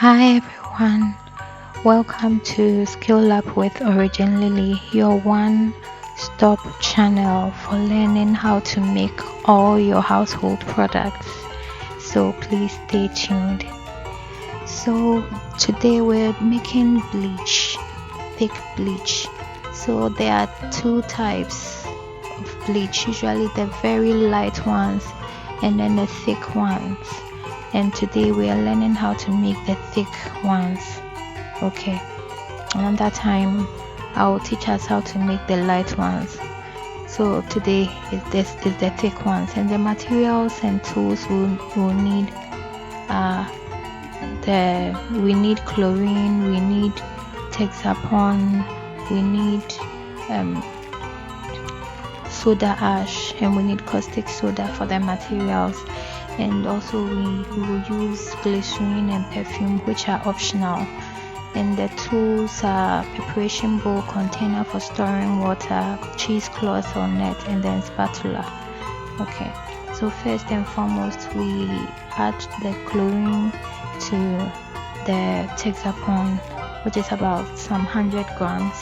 Hi everyone, welcome to Skill Up with Origin Lily, your one-stop channel for learning how to make all your household products. So please stay tuned. So today we're making bleach, thick bleach. So there are two types of bleach, usually the very light ones and then the thick ones. And today we are learning how to make the thick ones. Okay, another time I'll teach us how to make the light ones. So today is the thick ones, and the materials and tools we'll need we need chlorine, we need texapon, we need soda ash, and we need caustic soda for the materials. And also we will use glycerin and perfume, which are optional. And the tools are preparation bowl, container for storing water, cheesecloth or net, and then spatula. Okay, so first and foremost we add the chlorine to the texapon, which is about some 100 grams.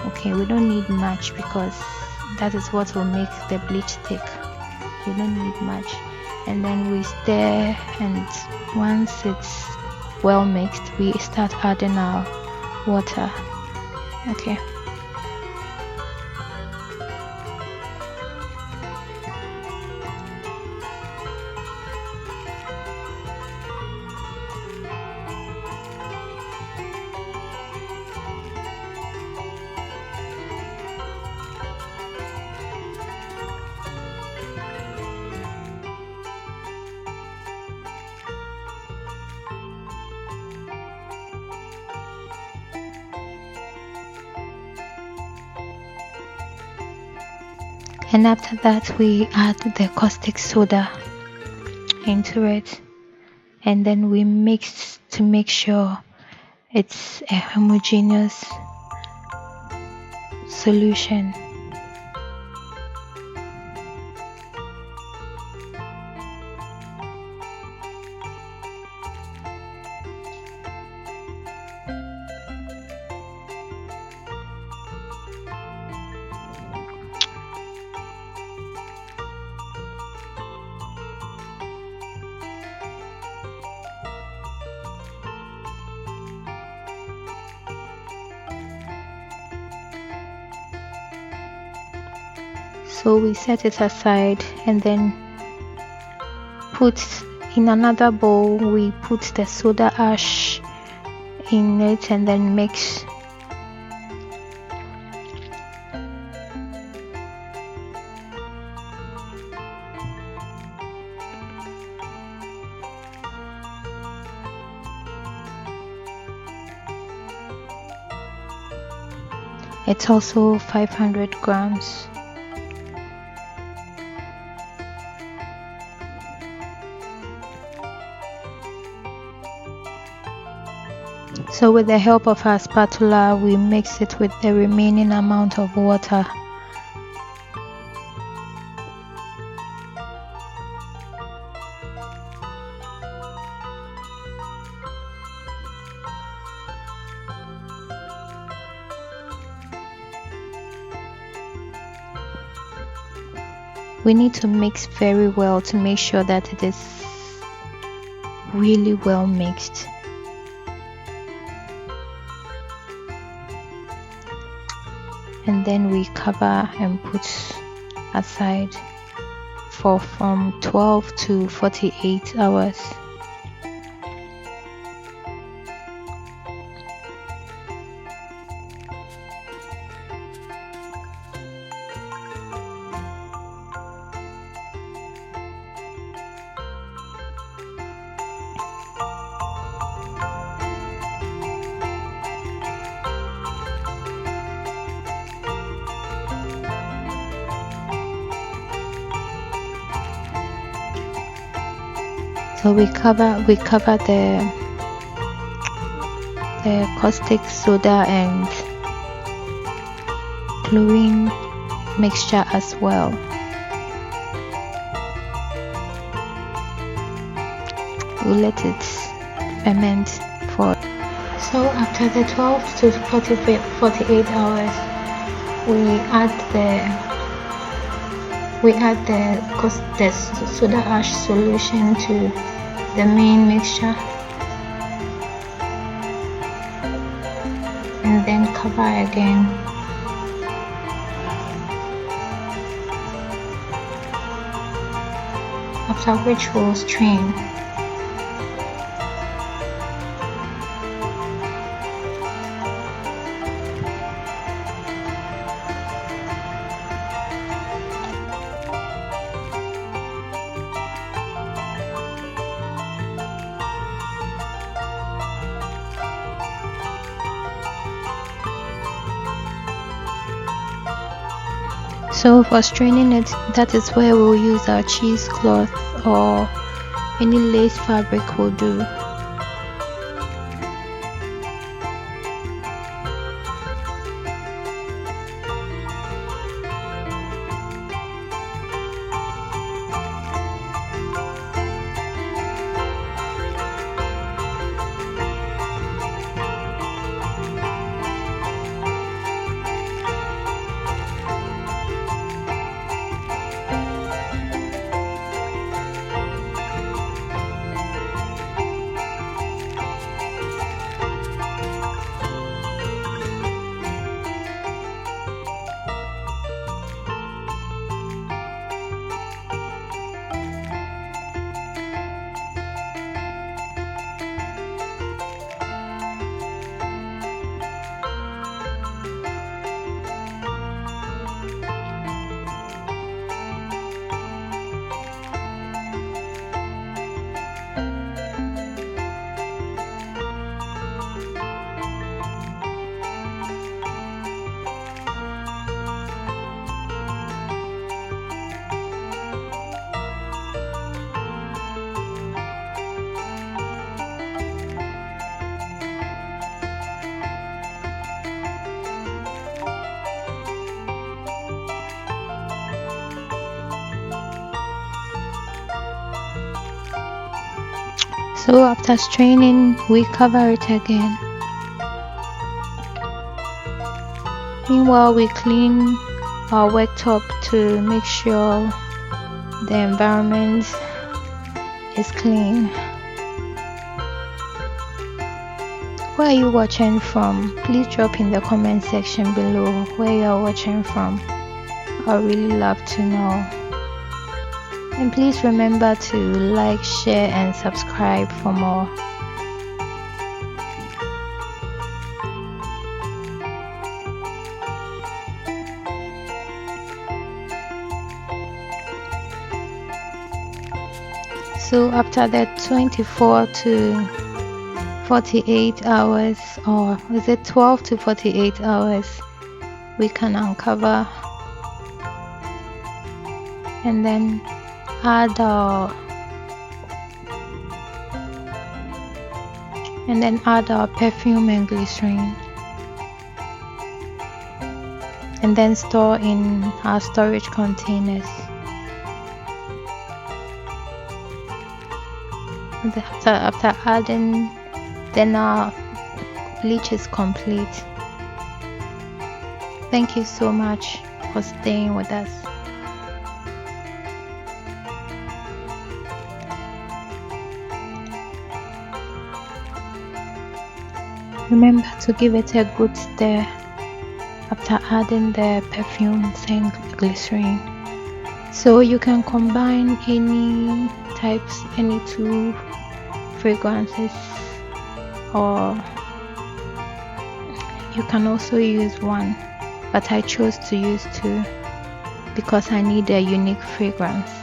Okay, we don't need much because that is what will make the bleach thick. We don't need much. And then we stir, and once it's well mixed we start adding our water. Okay, and after that we add the caustic soda into it, and then we mix to make sure it's a homogeneous solution. So we set it aside, and then put in another bowl, we put the soda ash in it and then mix. It's also 500 grams. So with the help of our spatula, we mix it with the remaining amount of water. We need to mix very well to make sure that it is really well mixed. And then we cover and put aside for from 12 to 48 hours. So we cover the caustic soda and chlorine mixture as well. We let it ferment 24. So after the 12 to 48 hours, we add the soda ash solution to the main mixture, and then cover again. After which we'll strain. So for straining it, that is where we'll use our cheesecloth or any lace fabric will do. So after straining, we cover it again. Meanwhile, we clean our worktop to make sure the environment is clean. Where are you watching from? Please drop in the comment section below where you are watching from. I really love to know. And please remember to like, share and subscribe for more. So after the 24 to 48 hours, or is it 12 to 48 hours, we can uncover and then add our perfume and glycerin, and then store in our storage containers. After adding, then our bleach is complete. Thank you so much for staying with us. Remember to give it a good stir after adding the perfumes and glycerin. So you can combine any two fragrances, or you can also use one, but I chose to use two because I need a unique fragrance.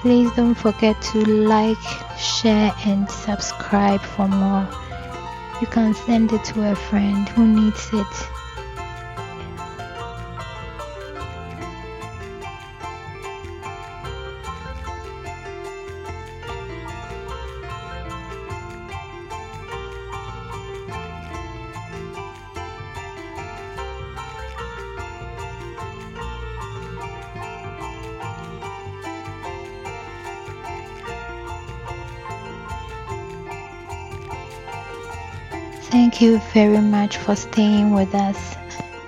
Please don't forget to like, share and subscribe for more. You can send it to a friend who needs it. Thank you very much for staying with us.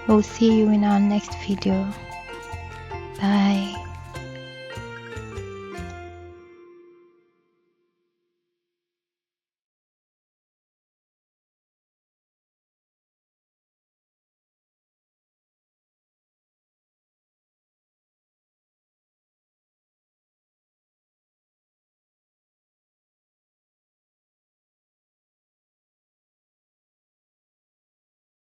We'll see you in our next video. Bye.